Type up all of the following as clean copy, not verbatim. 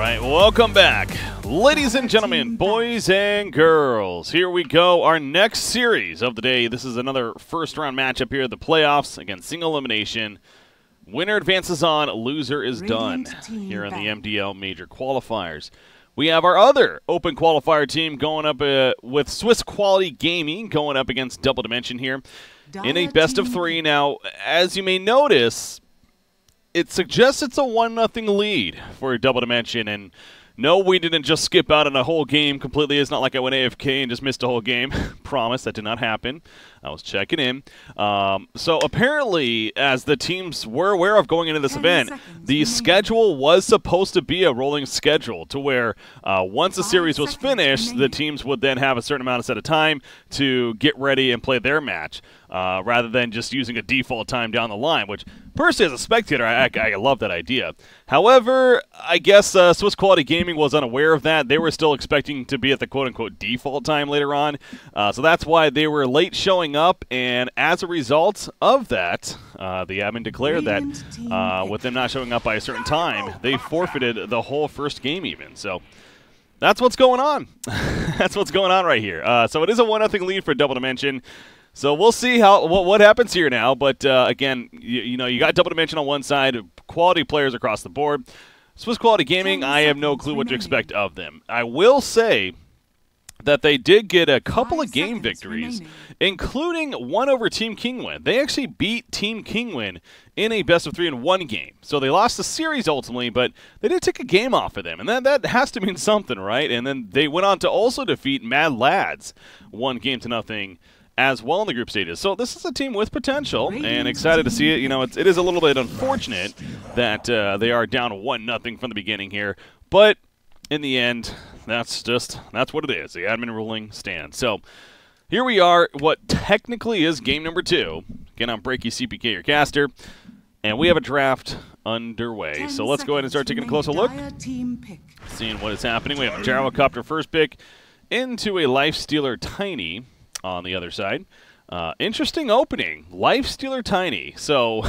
right, welcome back. Ladies and gentlemen, boys and girls, here we go. Our next series of the day. This is another first-round matchup here, the playoffs, again, single elimination. Winner advances on, loser is done here in the MDL Major Qualifiers. We have our other open qualifier team going up with Swiss Quality Gaming going up against Double Dimension here in a best-of-3. Now, as you may notice, it suggests it's a 1-0 lead for Double Dimension, and no, we didn't just skip out on a whole game completely. It's not like I went AFK and just missed a whole game. Promise, that did not happen. I was checking in. So apparently, as the teams were aware of going into this event, the schedule was supposed to be a rolling schedule to where once the series was finished, the teams would then have a certain amount of set of time to get ready and play their match, rather than just using a default time down the line, which personally as a spectator, I love that idea. However, I guess Swiss Quality Gaming was unaware of that. They were still expecting to be at the quote-unquote default time later on, so that's why they were late showing up, and as a result of that, the admin declared that with them not showing up by a certain time, they forfeited the whole first game even. So that's what's going on. That's what's going on right here. So it is a 1-0 lead for Double Dimension. So we'll see what happens here now. But again, you know, you got Double Dimension on one side, quality players across the board. Swiss Quality Gaming, I have no clue what to expect of them. I will say that they did get a couple of game victories, including one over Team Kingwin. They actually beat Team Kingwin in a best-of-3 in one game. So they lost the series ultimately, but they did take a game off of them, and that has to mean something, right? And then they went on to also defeat Mad Lads 1-0 as well in the group stages. So this is a team with potential, and excited to see it. You know, it is a little bit unfortunate that they are down 1-0 from the beginning here, but in the end, that's what it is. The admin ruling stands. So here we are, what technically is game number 2. Again, I'm BreakyCPK, your caster, and we have a draft underway. So let's go ahead and start taking a closer look, seeing what is happening. We have a Gyrocopter first pick into a Lifestealer Tiny on the other side. Interesting opening. Lifestealer Tiny. So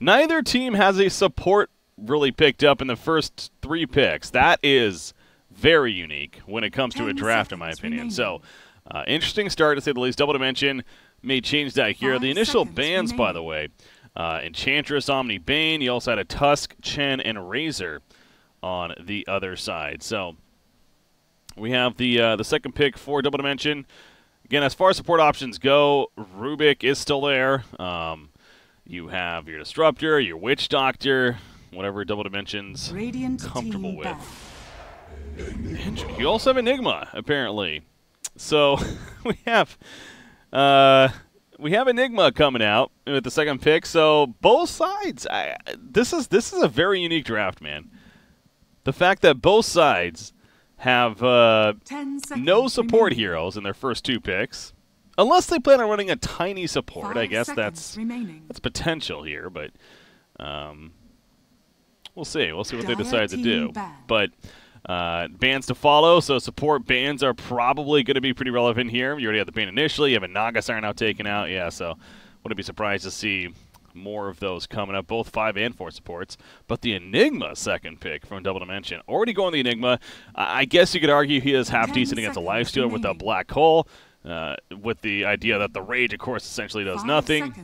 neither team has a support really picked up in the first 3 picks. That is very unique when it comes to a draft, in my opinion. So interesting start, to say the least. Double Dimension may change that here. The initial bans, by the way, Enchantress, Omni Bane. You also had a Tusk, Chen, and Razor on the other side. So we have the second pick for Double Dimension. Again, as far as support options go, Rubik is still there. You have your Disruptor, your Witch Doctor, whatever Double Dimension's comfortable with. You also have Enigma, apparently. So we have Enigma coming out with the second pick. So both sides, this is a very unique draft, man. The fact that both sides have no support heroes in their first 2 picks, unless they plan on running a tiny support. I guess that's potential here, but we'll see. We'll see what they decide to do. But bans to follow, so support bans are probably going to be pretty relevant here. You already have the ban initially. You have a Nagasar now taken out. Yeah, so wouldn't be surprised to see more of those coming up, both 5 and 4 supports. But the Enigma second pick from Double Dimension, already going the Enigma. I guess you could argue he is half decent against a Lifestealer with a Black Hole, with the idea that the Rage, of course, essentially does nothing.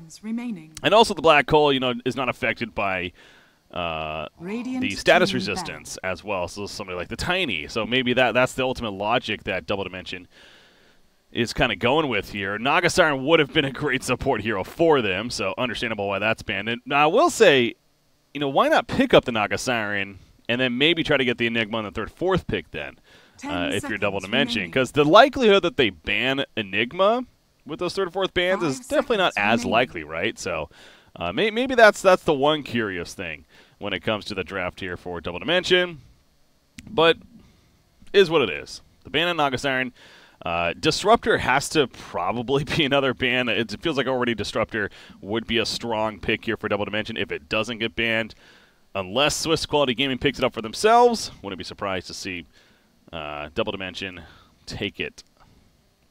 And also the Black Hole, you know, is not affected by the status resistance as well. So somebody like the Tiny. So maybe that's the ultimate logic that Double Dimension is kind of going with here. Nagasar would have been a great support hero for them, so understandable why that's banned. And now I will say, you know, why not pick up the Nagasar and then maybe try to get the Enigma on the 3rd, 4th pick then, if you're Double Dimension, because the likelihood that they ban Enigma with those 3rd, 4th bans is definitely not as likely, right? So maybe that's the one curious thing when it comes to the draft here for Double Dimension, but is what it is. The ban on Nagasar. Disruptor has to probably be another ban. It feels like already Disruptor would be a strong pick here for Double Dimension if it doesn't get banned. Unless Swiss Quality Gaming picks it up for themselves, wouldn't be surprised to see Double Dimension take it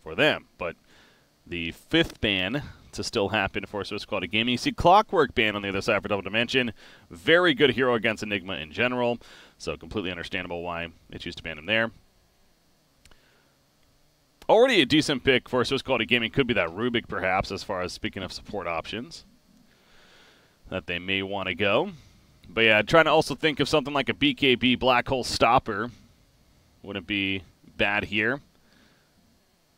for them. But the 5th ban to still happen for Swiss Quality Gaming. You see Clockwork ban on the other side for Double Dimension. Very good hero against Enigma in general. So completely understandable why they choose to ban him there. Already a decent pick for Swiss Quality Gaming could be that Rubik, perhaps, as far as speaking of support options that they may want to go. But yeah, trying to also think of something like a BKB Black Hole Stopper. Wouldn't be bad here.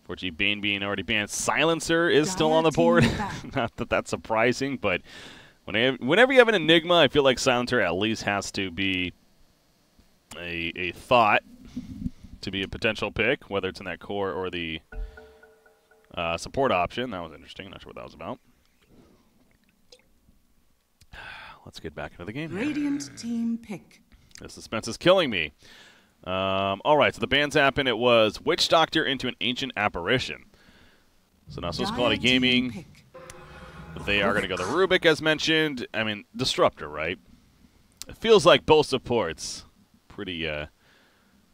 Fortunately, Bane being already banned. Silencer is still on the board. Not that that's surprising, but whenever you have an Enigma, I feel like Silencer at least has to be a thought to be a potential pick, whether it's in that core or the support option. That was interesting. Not sure what that was about. Let's get back into the game. Radiant team pick. The suspense is killing me. All right, so the bans happened. It was Witch Doctor into an Ancient Apparition. So now Swiss Quality Gaming, they are going to go the Rubik, as mentioned. I mean, Disruptor, right? It feels like both supports. Pretty,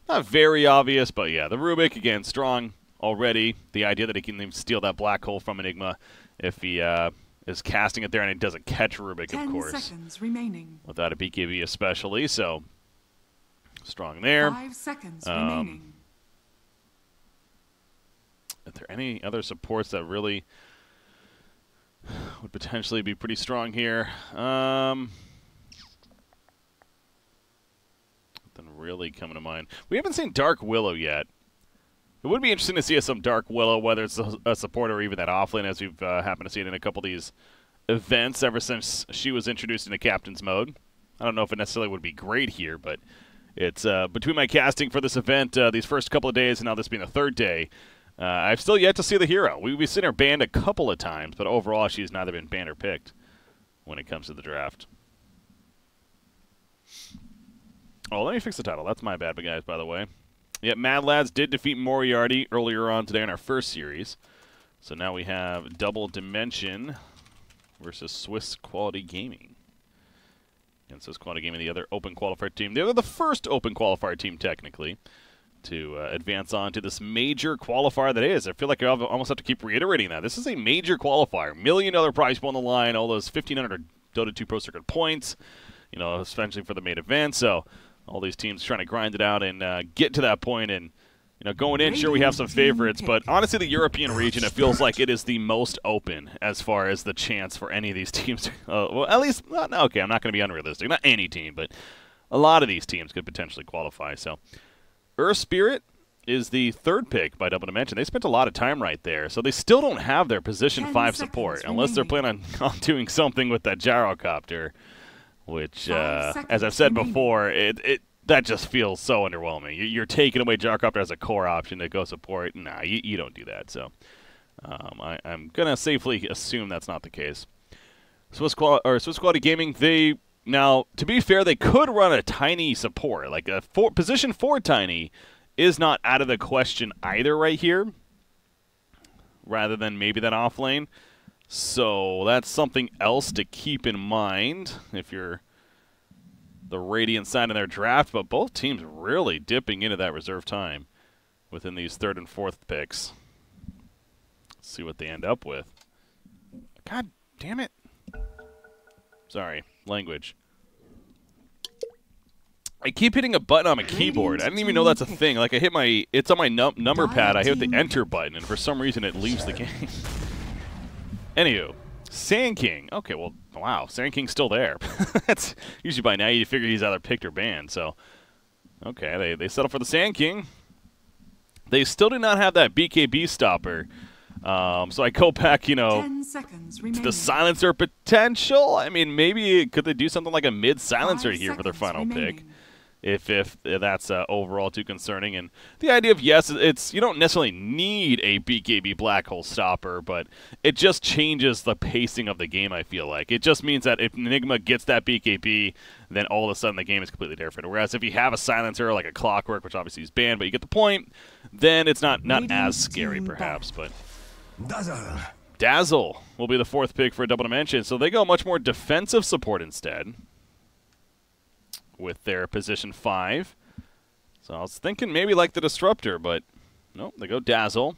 not very obvious, but yeah, the Rubik, again, strong already. The idea that he can even steal that black hole from Enigma if he is casting it there and it doesn't catch Rubik, of course. 10 seconds remaining. Without a BKB especially, so strong there. 5 seconds remaining. Are there any other supports that really would potentially be pretty strong here? Nothing really coming to mind. We haven't seen Dark Willow yet. It would be interesting to see some Dark Willow, whether it's a support or even that offlane, as we've happened to see it in a couple of these events ever since she was introduced into Captain's Mode. I don't know if it necessarily would be great here, but it's between my casting for this event these first couple of days and now this being the third day, I've still yet to see the hero. We've seen her banned a couple of times, but overall she's neither been banned or picked when it comes to the draft. Oh, let me fix the title. That's my bad, guys, by the way. Yep, Mad Lads did defeat Moriarty earlier on today in our first series. So now we have Double Dimension versus Swiss Quality Gaming. And Swiss Quality Gaming, the other open qualifier team. They were the first open qualifier team, technically, to advance on to this major qualifier that is. I feel like I almost have to keep reiterating that. This is a major qualifier. $1 million prize pool on the line, all those 1,500 Dota 2 Pro Circuit points, you know, especially for the main event. So all these teams trying to grind it out and get to that point. And, you know, going in, sure, we have some favorites. But honestly, the European region, it feels like it is the most open as far as the chance for any of these teams. Well, at least, okay, I'm not going to be unrealistic. Not any team, but a lot of these teams could potentially qualify. So Earth Spirit is the third pick by Double Dimension. They spent a lot of time right there. So they still don't have their position 5 support, unless they're planning on doing something with that gyrocopter. Which, as I've said before, that just feels so underwhelming. You're taking away Gyrocopter as a core option to go support. Nah, you don't do that. So I'm going to safely assume that's not the case. Swiss Quality Gaming, now, to be fair, they could run a tiny support. Like a position 4 tiny is not out of the question either right here, rather than maybe that off lane. So that's something else to keep in mind if you're the Radiant side in their draft, but both teams really dipping into that reserve time within these 3rd and 4th picks. Let's see what they end up with. God damn it. Sorry, language. I keep hitting a button on my keyboard. I didn't even know that's a thing. Like, it's on my number pad. I hit the enter button, and for some reason it leaves the game. Anywho, Sand King. Okay, well, wow, Sand King's still there. That's usually by now you figure he's either picked or banned. So, okay, they settle for the Sand King. They still do not have that BKB stopper. So I go back, you know, 10 seconds to remaining. the silencer potential. I mean, maybe could they do something like a mid silencer 5 here for their seconds final remaining. pick? If that's overall too concerning. And the idea of, yes, it's you don't necessarily need a BKB black hole stopper, but it just changes the pacing of the game, I feel like. It just means that if Enigma gets that BKB, then all of a sudden the game is completely different. Whereas if you have a silencer like a Clockwork, which obviously is banned, but you get the point, then it's not as scary perhaps. But Dazzle will be the 4th pick for a Double Dimension. So they go much more defensive support instead with their position 5. So I was thinking maybe like the Disruptor, but nope, they go Dazzle.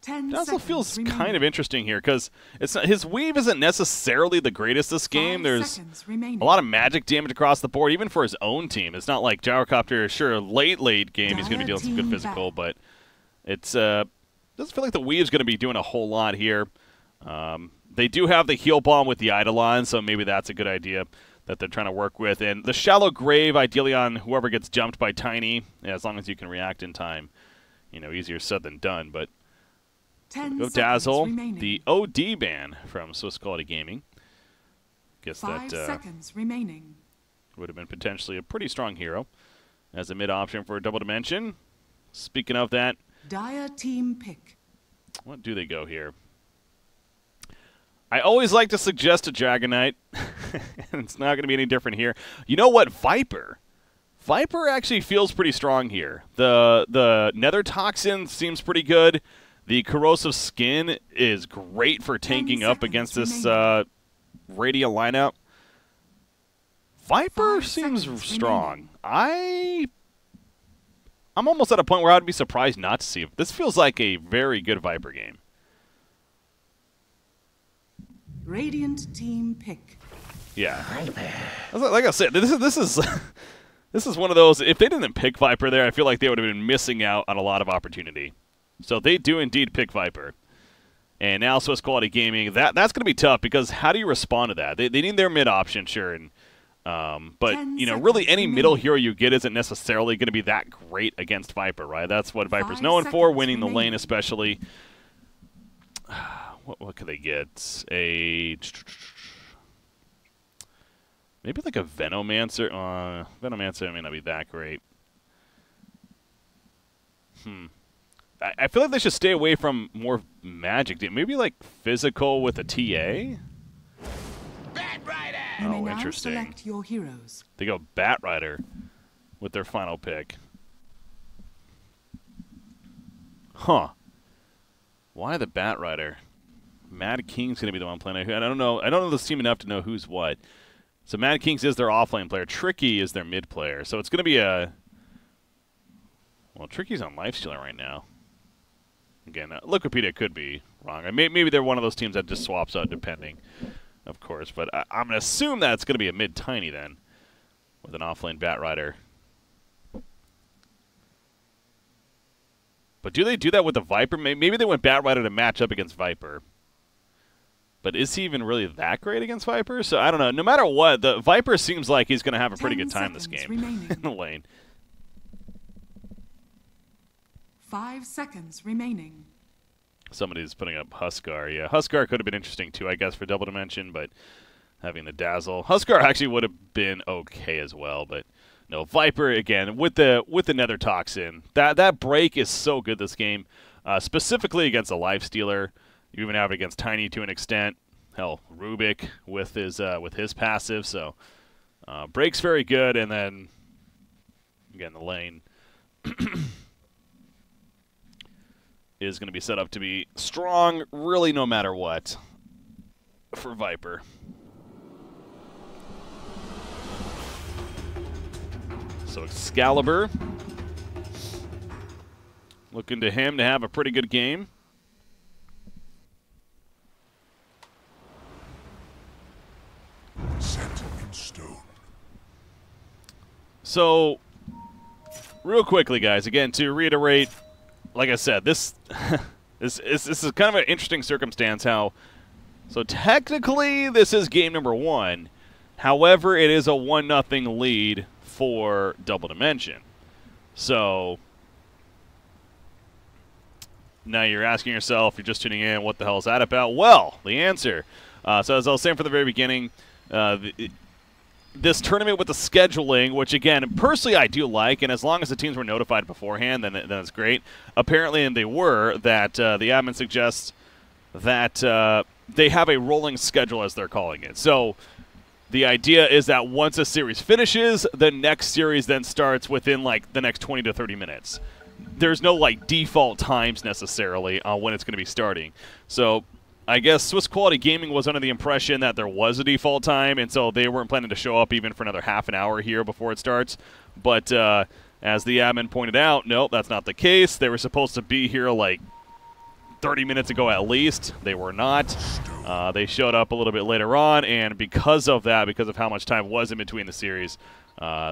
10 Dazzle seconds feels remaining. kind of interesting here because it's not, his weave isn't necessarily the greatest this game. 5 There's seconds remaining. a lot of magic damage across the board, even for his own team. It's not like Gyrocopter, sure, late game he's going to be dealing some good physical, but it's doesn't feel like the weave's going to be doing a whole lot here. They do have the heal bomb with the Eidolon, so maybe that's a good idea that they're trying to work with. And the shallow grave, ideally on whoever gets jumped by Tiny, as long as you can react in time. You know, easier said than done, but 10 go seconds Dazzle, remaining. the OD ban from Swiss Quality Gaming. Guess 5 that seconds remaining. would have been potentially a pretty strong hero as a mid option for a double dimension. Speaking of that, Dire team pick. what do they go here? I always like to suggest a Dragon Knight, and it's not going to be any different here. You know what? Viper. Viper actually feels pretty strong here. The Nether Toxin seems pretty good. The Corrosive Skin is great for tanking up against this Radiant lineup. Viper 5 seems seconds strong. I'm almost at a point where I'd be surprised not to see it. This feels like a very good Viper game. Radiant team pick. Yeah. Like I said, this is this is one of those. If they didn't pick Viper there, I feel like they would have been missing out on a lot of opportunity. So they do indeed pick Viper. And now Swiss Quality Gaming, that's going to be tough because how do you respond to that? They need their mid option, sure, and but you know, really any middle hero you get isn't necessarily going to be that great against Viper, right? That's what Viper's 5 known for, seconds winning the lane remaining. especially. What could they get? Maybe like a Venomancer. Venomancer may not be that great. I feel like they should stay away from more magic. Maybe like physical with a TA? You may Oh, now interesting. select your heroes. They go Bat Rider with their final pick. Huh. Why the Bat Rider? Mad King's going to be the one playing. I don't know. I don't know this team enough to know who's what. So Mad Kings is their offlane player. Tricky is their mid player. So it's going to be a... Well, Tricky's on Lifestealer right now. Again, Wikipedia could be wrong. Maybe they're one of those teams that just swaps out depending, of course. But I'm going to assume that it's going to be a mid-tiny then with an offlane Bat Rider. But do they do that with the Viper? Maybe they went Bat Rider to match up against Viper. But is he even really that great against Viper? So I don't know. No matter what, the Viper seems like he's going to have a pretty 10 good time this seconds game remaining. in the lane. 5 seconds remaining. Somebody's putting up Huskar. Yeah, Huskar could have been interesting too, I guess, for double dimension, but having the Dazzle. Huskar actually would have been okay as well, but no, Viper, again, with the Nether Toxin. That break is so good this game, specifically against a Lifestealer. You even have it against Tiny to an extent. Hell, Rubik with his passive, so break's very good, and then, again, the lane is going to be set up to be strong, really no matter what, for Viper. So Excalibur, looking to him to have a pretty good game. Set in stone. So, real quickly, guys, again, to reiterate, like I said, this this is kind of an interesting circumstance. So technically, this is game number 1. However, it is a 1-0 lead for Double Dimension. So now you're asking yourself, you're just tuning in, what the hell is that about? Well, the answer. So as I was saying from the very beginning, this tournament with the scheduling, which again, personally I do like, and as long as the teams were notified beforehand, then it's great. Apparently, and they were, that the admin suggests that they have a rolling schedule, as they're calling it. So the idea is that once a series finishes, the next series then starts within like the next 20 to 30 minutes. There's no like default times necessarily on when it's going to be starting. So I guess Swiss Quality Gaming was under the impression that there was a default time, and so they weren't planning to show up even for another half an hour here before it starts. But as the admin pointed out, no, that's not the case. They were supposed to be here like 30 minutes ago at least. They were not. They showed up a little bit later on, and because of that, because of how much time was in between the series,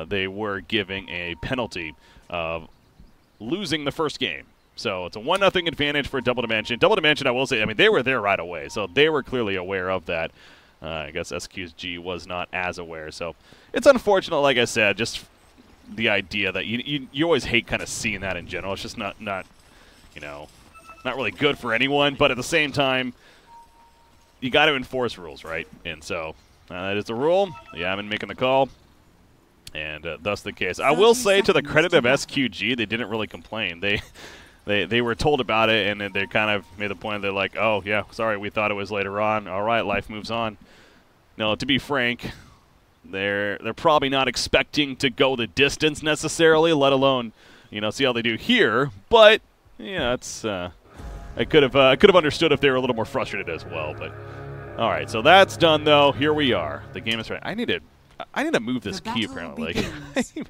they were giving a penalty of losing the first game. So it's a 1-0 advantage for Double Dimension. Double Dimension, I will say, I mean, they were there right away, so they were clearly aware of that. I guess SQG was not as aware. So it's unfortunate, like I said, just the idea that you always hate kind of seeing that in general. It's just not you know, not really good for anyone. But at the same time, you got to enforce rules, right? And so that is the rule. Yeah, I'm making the call. And thus the case. I will say, to the credit of SQG, they didn't really complain. They were told about it, and they kind of made the point. They're like, oh, yeah, sorry, we thought it was later on. All right, life moves on. No, to be frank, they're probably not expecting to go the distance necessarily, let alone, you know, see how they do here. But, yeah, it's I could have understood if they were a little more frustrated as well. But all right, so that's done, though. Here we are. The game is right. I need to move this key, apparently. Like,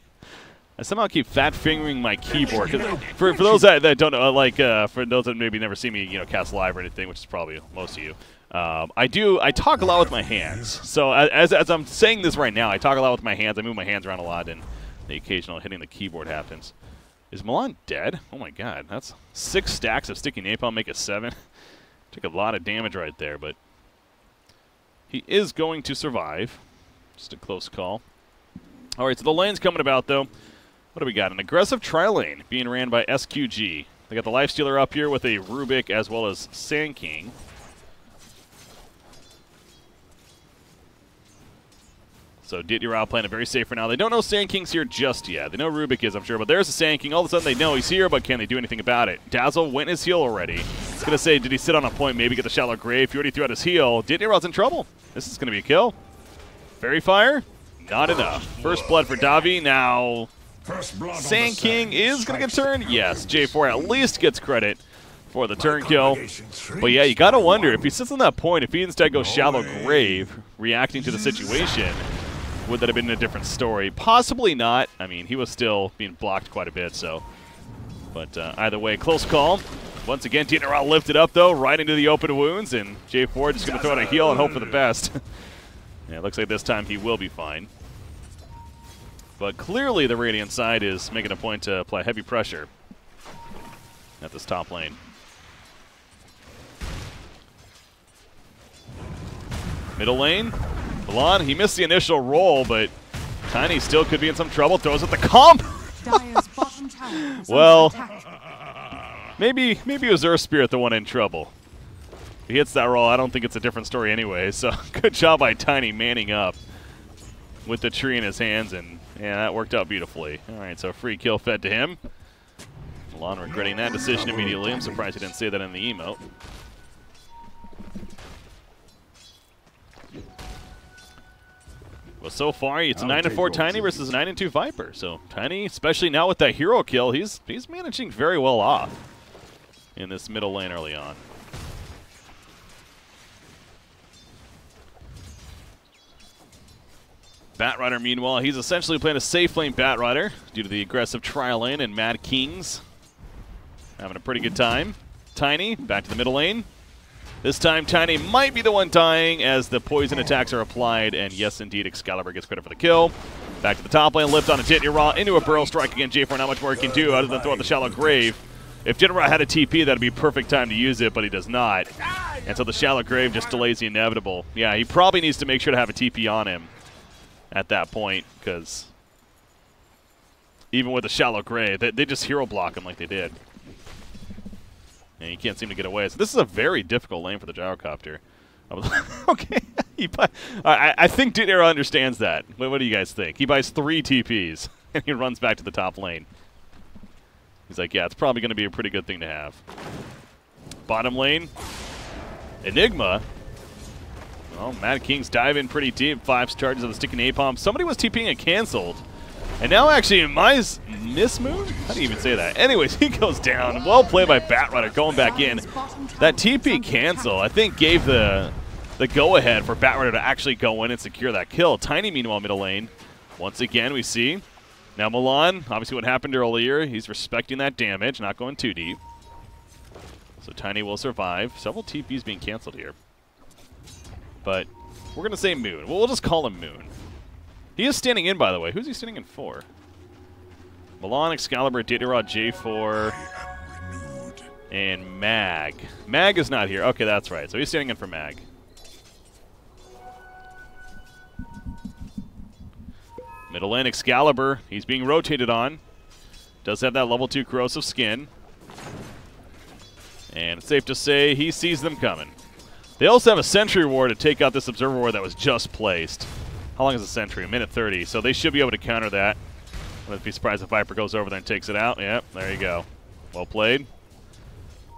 I somehow keep fat-fingering my keyboard. For those that don't know, like for those that maybe never see me, you know, cast live or anything, which is probably most of you, I talk a lot with my hands. So as I'm saying this right now, I talk a lot with my hands. I move my hands around a lot, and the occasional hitting the keyboard happens. Is Milan dead? Oh my God, that's 6 stacks of sticky napalm, make it 7. Took a lot of damage right there, but he is going to survive. Just a close call. All right, so the lane's coming about, though. What do we got? An aggressive tri-lane being ran by SQG. They got the Lifestealer up here with a Rubik as well as Sand King. So Ditya playing it very safe for now. They don't know Sand King's here just yet. They know Rubik is, I'm sure, but there's a Sand King. All of a sudden they know he's here, but can they do anything about it? Dazzle went his heal already. I was going to say, did he sit on a point, maybe get the Shallow Grave? He already threw out his heal. Ditya's in trouble. This is going to be a kill. Fairy Fire? Not enough. First blood for Davi. Now, Sand King is going to get turned. Yes, J4 at least gets credit for the turn kill. But yeah, you got to wonder, if he sits on that point, if he instead goes Shallow Grave, reacting to the situation, would that have been a different story? Possibly not. I mean, he was still being blocked quite a bit, so. But either way, close call. Once again, Ditya lifted up, though, right into the open wounds, and J4 just going to throw out a heal and hope for the best. Yeah, it looks like this time he will be fine. But clearly the Radiant side is making a point to apply heavy pressure at this top lane. Middle lane, Milan, he missed the initial roll, but Tiny still could be in some trouble. Throws at the comp. Well, maybe it was Earth Spirit the one in trouble. If he hits that roll, I don't think it's a different story anyway. So good job by Tiny manning up with the tree in his hands, and yeah, that worked out beautifully. All right, so free kill fed to him. Milan regretting that decision immediately. I'm surprised he didn't say that in the emote. Well, so far, it's a 9-4 Tiny versus a 9-2 Viper. So Tiny, especially now with that hero kill, he's managing very well off in this middle lane early on. Batrider, meanwhile, he's essentially playing a safe lane Batrider due to the aggressive trial lane, and Mad Kings having a pretty good time. Tiny, back to the middle lane. This time, Tiny might be the one dying as the poison attacks are applied, and yes, indeed, Excalibur gets credit for the kill. Back to the top lane, lift on a Ditya into a Burrow Strike again. J4, not much more he can do other than throw out the Shallow Grave. If Ditya had a TP, that'd be perfect time to use it, but he does not. And so the Shallow Grave just delays the inevitable. Yeah, he probably needs to make sure to have a TP on him at that point, because even with the Shallow Grave, they just hero block him like they did. And you can't seem to get away. So this is a very difficult lane for the Gyrocopter. Okay. I think Ditya understands that. What do you guys think? He buys 3 TPs, and he runs back to the top lane. He's like, yeah, it's probably going to be a pretty good thing to have. Bottom lane, Enigma. Well, Mad King's diving pretty deep. 5 charges of the sticky napalm. Somebody was TPing and canceled. And now actually Mai's mismove? How do you even say that? Anyways, he goes down. Well played by Batrider going back in. That TP cancel, I think, gave the go-ahead for Batrider to actually go in and secure that kill. Tiny, meanwhile, middle lane. Once again, we see. Now Milan, obviously what happened earlier, he's respecting that damage, not going too deep. So Tiny will survive. Several TPs being canceled here. But we're going to say Moon. We'll just call him Moon. He is standing in, by the way. Who's he standing in for? Milan, Excalibur, Datara, J4, and Mag. Mag is not here. Okay, that's right. So he's standing in for Mag. Middle lane, Excalibur. He's being rotated on. Does have that level 2 corrosive skin. And it's safe to say he sees them coming. They also have a sentry ward to take out this observer ward that was just placed. How long is a sentry? A minute 30. So they should be able to counter that. I wouldn't be surprised if Viper goes over there and takes it out. Yep, there you go. Well played.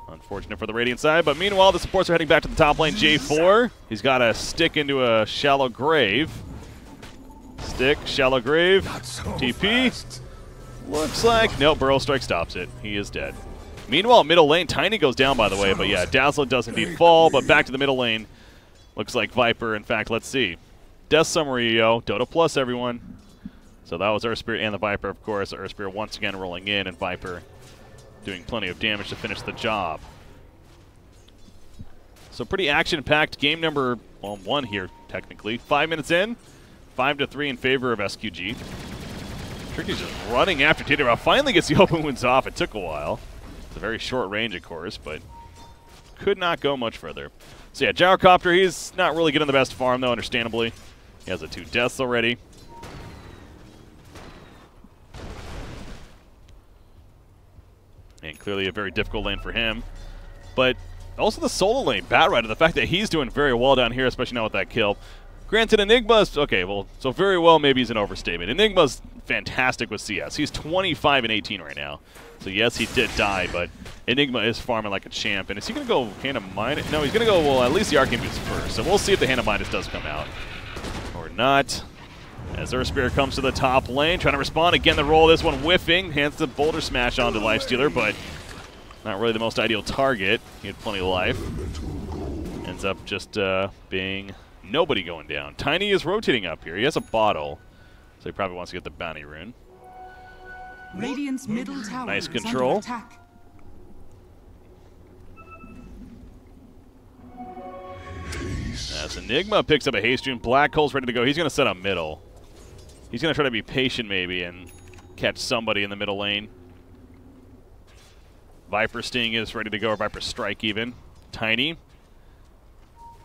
Unfortunate for the Radiant side. But meanwhile, the supports are heading back to the top lane. J4. He's got a stick into a shallow grave. Stick, shallow grave. So TP. fast. Looks like, no, Burrow Strike stops it. He is dead. Meanwhile, middle lane, Tiny goes down, by the way. But yeah, Dazzler does indeed fall. But back to the middle lane. Looks like Viper. In fact, let's see. Death Summary, yo. Dota Plus, everyone. So that was Earth Spirit and the Viper, of course. Earth Spirit once again rolling in, and Viper doing plenty of damage to finish the job. So pretty action-packed game number 1 here, technically. 5 minutes in. 5-3 in favor of SQG. Tricky's just running after Datara. Finally gets the open wounds off. It took a while. It's a very short range, of course, but could not go much further. So yeah, Gyrocopter, he's not really getting the best farm, though, understandably. He has the 2 deaths already. And clearly a very difficult lane for him. But also the solo lane, Batrider, the fact that he's doing very well down here, especially now with that kill. Granted, Enigma's, okay, well, so very well maybe is an overstatement. Enigma's fantastic with CS. He's 25 and 18 right now. So yes, he did die, but Enigma is farming like a champ. And is he going to go Hand of Midas? No, he's going to go, well, at least the Arcane Boots first. So we'll see if the Hand of Midas does come out or not. As Earth Spirit comes to the top lane, trying to respond. Again, the roll, this one whiffing. Hands the Boulder Smash onto Lifestealer, but not really the most ideal target. He had plenty of life. Ends up just being nobody going down. Tiny is rotating up here. He has a bottle, so he probably wants to get the bounty rune. Radiant's middle tower Nice is control. under attack. As Enigma picks up a haste rune, Black Hole's ready to go. He's going to set up middle. He's going to try to be patient maybe and catch somebody in the middle lane. Viper Sting is ready to go, or Viper Strike even. Tiny.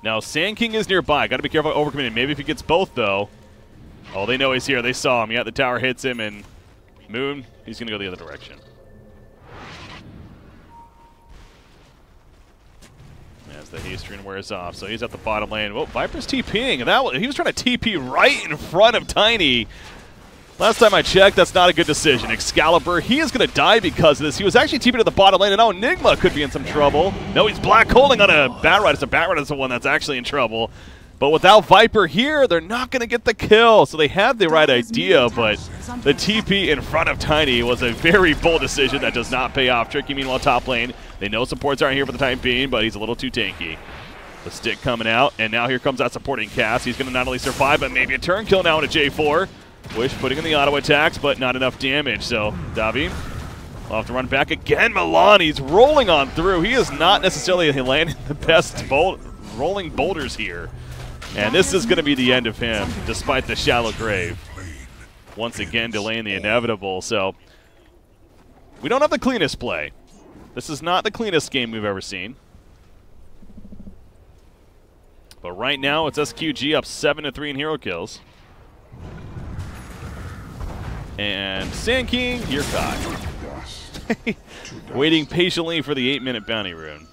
Now, Sand King is nearby. Got to be careful overcommitting. Maybe if he gets both, though. Oh, they know he's here. They saw him. Yeah, the tower hits him, and Moon, he's going to go the other direction. As the haste rune wears off, so he's at the bottom lane. Well, Viper's TPing, and he was trying to TP right in front of Tiny. Last time I checked, that's not a good decision. Excalibur, he is going to die because of this. He was actually TPing to the bottom lane, and now Enigma could be in some trouble. No, he's black holding on a Batrider, so Batrider's the one that's actually in trouble. But without Viper here, they're not going to get the kill. So they had the right idea, but the TP in front of Tiny was a very bold decision that does not pay off. Tricky, meanwhile, top lane. They know supports aren't here for the time being, but he's a little too tanky. The stick coming out, and now here comes that supporting cast. He's going to not only survive, but maybe a turn kill now into J4. Wish putting in the auto attacks, but not enough damage. So Davi will have to run back again. Milani's rolling on through. He is not necessarily landing the best rolling boulders here. And this is going to be the end of him, despite the shallow grave. Once again, delaying the inevitable. So we don't have the cleanest play. This is not the cleanest game we've ever seen. But right now, it's SQG up 7-3 in hero kills. And Sand King, you're caught. Waiting patiently for the 8-minute bounty rune.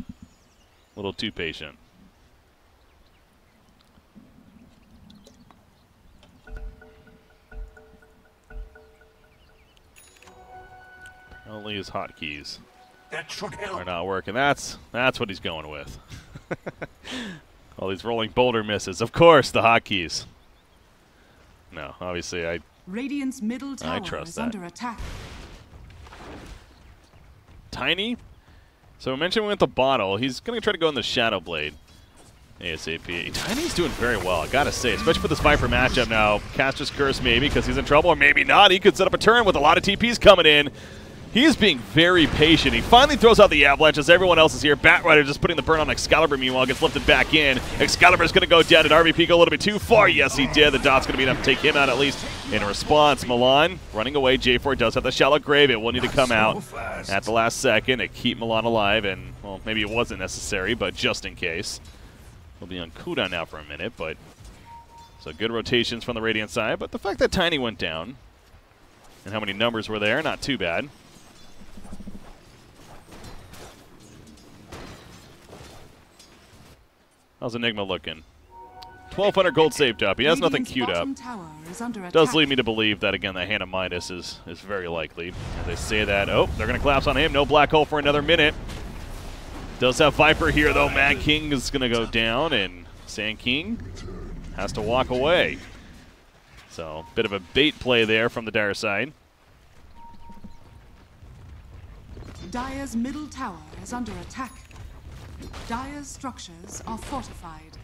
A little too patient. Only his hotkeys are not working. That's what he's going with. All these rolling boulder misses. Of course, the hotkeys. No, obviously Radiant's middle tower trust is that. under attack. Tiny. So we mentioned with the bottle, he's going to try to go in the Shadow Blade ASAP. Tiny's doing very well, I gotta say, especially for this Viper matchup now. Caster's Curse maybe because he's in trouble, or maybe not. He could set up a turn with a lot of TPs coming in. He is being very patient. He finally throws out the avalanche as everyone else is here. Batrider just putting the burn on Excalibur, meanwhile, gets lifted back in. Excalibur's going to go down. Did RVP go a little bit too far? Yes, he did. The dot's going to be enough to take him out at least. In response, Milan running away. J4 does have the shallow grave. It will need to come out at the last second to keep Milan alive. And, well, maybe it wasn't necessary, but just in case. He'll be on cooldown now for a minute, but... So good rotations from the Radiant side. But the fact that Tiny went down and how many numbers were there, not too bad. How's Enigma looking? 1,200 gold saved up. He has nothing queued up. Does lead me to believe that, again, that Hand of Midas is very likely. As they say that, oh, they're going to collapse on him. No black hole for another minute. Does have Viper here, though. Mad King is going to go down, and Sand King has to walk away. So, bit of a bait play there from the Dire side. Dire's middle tower is under attack. Dire's structures are fortified.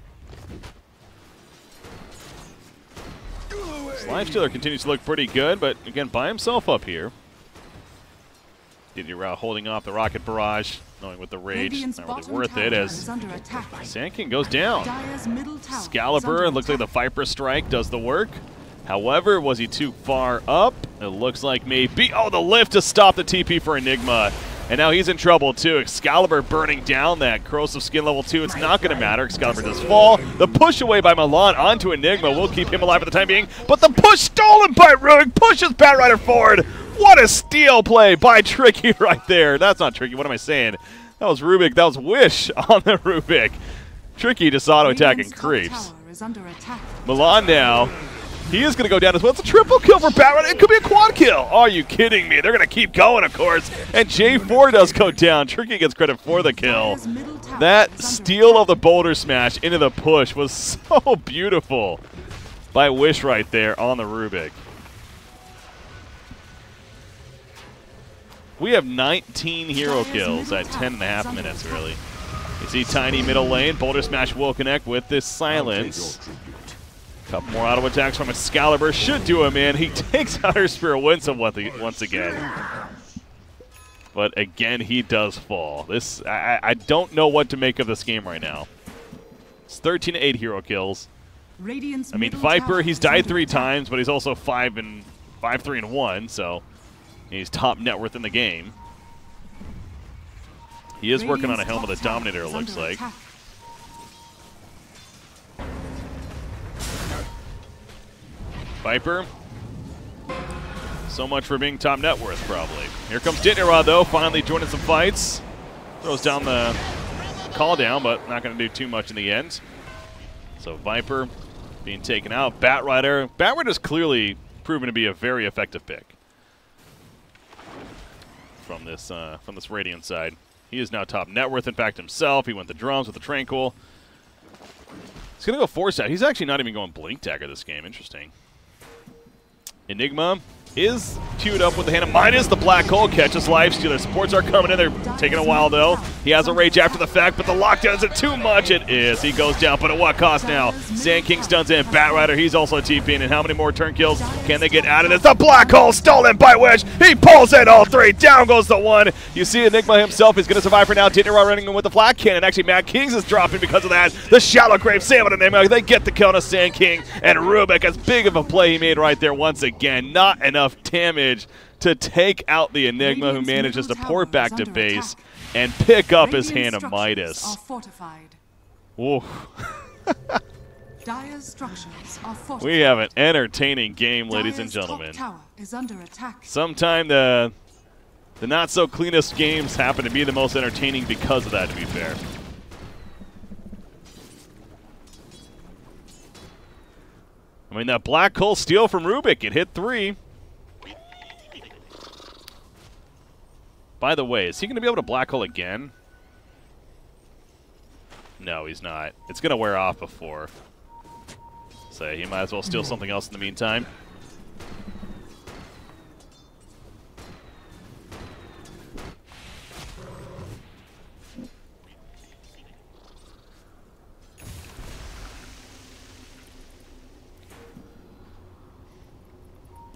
Lifestealer continues to look pretty good, but again, by himself up here. Diddy holding off the rocket barrage, knowing with the rage, not really worth it as Sand King goes down. Excalibur, it looks like the Viper Strike does the work. However, was he too far up? It looks like maybe. Oh, the lift to stop the TP for Enigma. And now he's in trouble, too. Excalibur burning down that Corrosive Skin level 2. It's not going to matter. Excalibur does fall. The push away by Milan onto Enigma will keep him alive for the time being. But the push stolen by Rubik pushes Batrider forward. What a steal play by Tricky right there. That's not Tricky. What am I saying? That was Rubik. That was Wish on the Rubik. Tricky just auto-attacking creeps. Milan now. He is going to go down as well. It's a triple kill for Batrider. It could be a quad kill. Are you kidding me? They're going to keep going, of course. And J4 does go down. Tricky gets credit for the kill. That steal of the boulder smash into the push was so beautiful by Wish right there on the Rubik. We have 19 hero kills at 10.5 minutes, really. You see Tiny middle lane. Boulder smash will connect with this silence. Couple more auto attacks from Excalibur should do him in. He takes out her Spear Winsome once again. But again, he does fall. This I don't know what to make of this game right now. It's 13-8 hero kills. I mean, Viper, he's died 3 times, but he's also 5-3-1, so he's top net worth in the game. He is working on a Helm of the Dominator, it looks like. Viper, so much for being top net worth, probably. Here comes Ditnirod, though, finally joining some fights. Throws down the call down, but not going to do too much in the end. So Viper being taken out. Batrider. Batrider's clearly proven to be a very effective pick from this Radiant side. He is now top net worth, in fact, himself. He went the drums with the Tranquil. He's going to go force out. He's actually not even going Blink Dagger this game. Interesting. Enigma is queued up with the Hand of Midas. The Black Hole catches Lifestealer. Supports are coming in. They're taking a while, though. He has a rage after the fact, but the lockdown isn't too much. It is. He goes down, but at what cost now? Sand King stuns in. Batrider, he's also TPing. And how many more turn kills can they get out of this? The Black Hole stolen by Wish. He pulls in all 3. Down goes the 1. You see Enigma himself. He's going to survive for now. Ditnirod running in with the Flat Cannon. Actually, Mad Kings is dropping because of that. The Shallow Grave Sam on Enigma. They get the kill on a Sand King. And Rubik, as big of a play he made right there once again. Not enough damage to take out the Enigma, who manages to port back to base and pick up his Hand of Midas. Ooh. We have an entertaining game, ladies and gentlemen. Sometimes the not-so-cleanest games happen to be the most entertaining because of that, to be fair. I mean, that Black Hole steal from Rubik, it hit 3. By the way, is he going to be able to Black Hole again? No, he's not. It's going to wear off before. So he might as well steal something else in the meantime.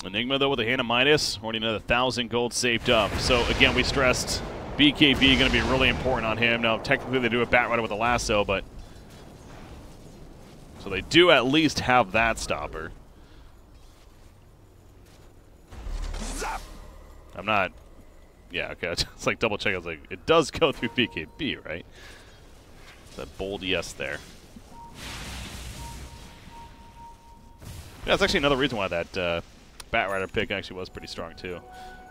Enigma, though, with a hand of Midas, already another 1,000 gold saved up. So, again, we stressed BKB going to be really important on him. Now, technically, they do a Bat Rider with a lasso, but... So they do at least have that stopper. I'm not... Yeah, okay, it's like double check. I was like, it does go through BKB, right? That bold yes there. Yeah, that's actually another reason why that Bat Rider pick actually was pretty strong, too.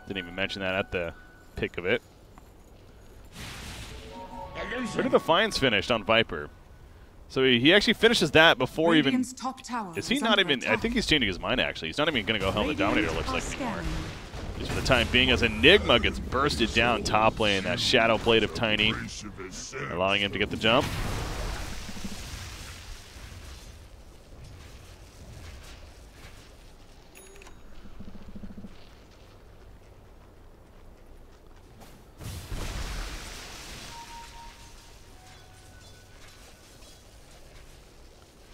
Didn't even mention that at the pick of it. Where did Defiance finished on Viper? So he actually finishes that before Radiant's even... top tower Is he not even... I think he's changing his mind, actually. He's not even going to go Helm the Dominator, looks like, anymore. Just for the time being, as Enigma gets bursted down top lane, that Shadow Blade of Tiny, allowing him to get the jump.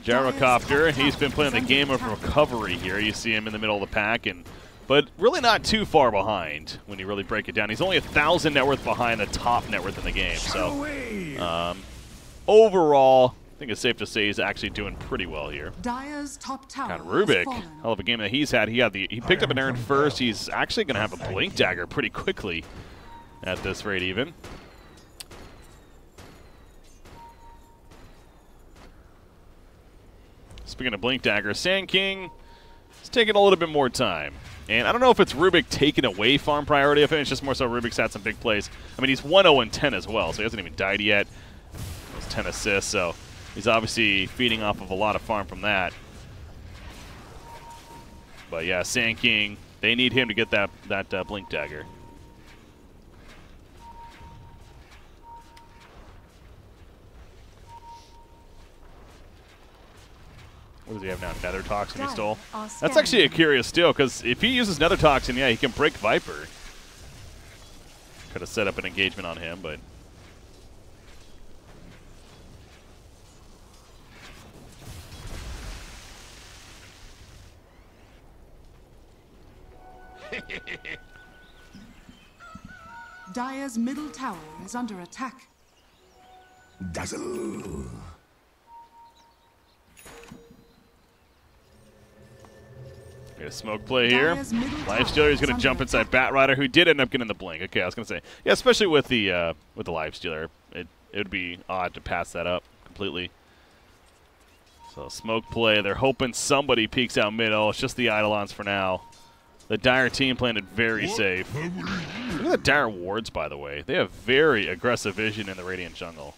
Gyrocopter, he's been playing the game of recovery here. You see him in the middle of the pack, but really not too far behind when you really break it down. He's only 1,000 net worth behind the top net worth in the game. So overall, I think it's safe to say he's actually doing pretty well here. Dire's top tower God, Rubik, hell of a game that he's had. He picked up an Aaron first. He's actually going to have a Blink Dagger pretty quickly at this rate even. Speaking of Blink Dagger, Sand King is taking a little bit more time. And I don't know if it's Rubik taking away farm priority. I think it's just more so Rubik's had some big plays. I mean, he's 1-0-10 as well, so he hasn't even died yet. Those 10 assists, so he's obviously feeding off of a lot of farm from that. But yeah, Sand King, they need him to get that Blink Dagger. What does he have now? Nether Toxin he stole? That's actually a curious steal, because if he uses Nether Toxin, yeah, he can break Viper. Could have set up an engagement on him, but... Dire's middle tower is under attack. Dazzle. A smoke play here. Lifestealer is going to jump inside Bat Rider, who did end up getting the blink. Okay, I was going to say, yeah, especially with the Lifestealer, it would be odd to pass that up completely. So smoke play. They're hoping somebody peeks out mid. Oh, it's just the Eidolons for now. The Dire team playing it very safe. Look at the Dire wards, by the way. They have very aggressive vision in the Radiant jungle.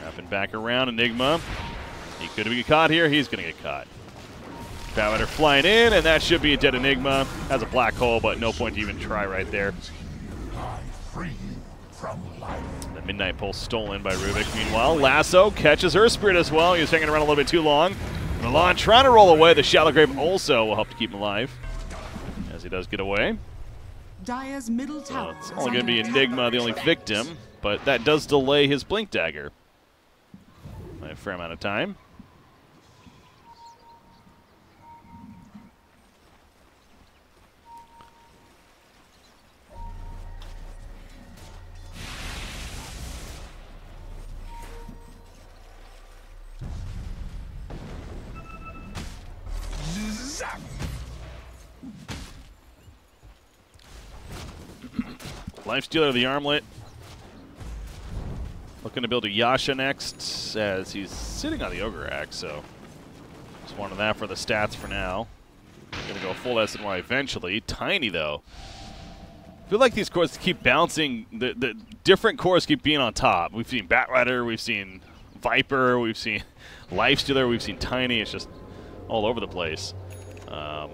Wrapping back around, Enigma. He could get caught here. He's going to get caught. Bat Rider flying in, and that should be a dead Enigma. Has a black hole, but no point to even try right there. The Midnight Pulse stolen by Rubik. Meanwhile, Lasso catches her Spirit as well. He was hanging around a little bit too long. Milan trying to roll away. The Shallow Grave also will help to keep him alive, as he does get away. Dire's middle tower. It's only going to be Enigma, the only victim, but that does delay his Blink Dagger by a fair amount of time. Lifestealer of the Armlet. Looking to build a Yasha next, as he's sitting on the Ogre Axe, so just wanted that for the stats for now. Gonna go full SNY eventually. Tiny, though. I feel like these cores keep bouncing. The different cores keep being on top. We've seen Bat Rider, we've seen Viper, we've seen Lifestealer, we've seen Tiny. It's just all over the place.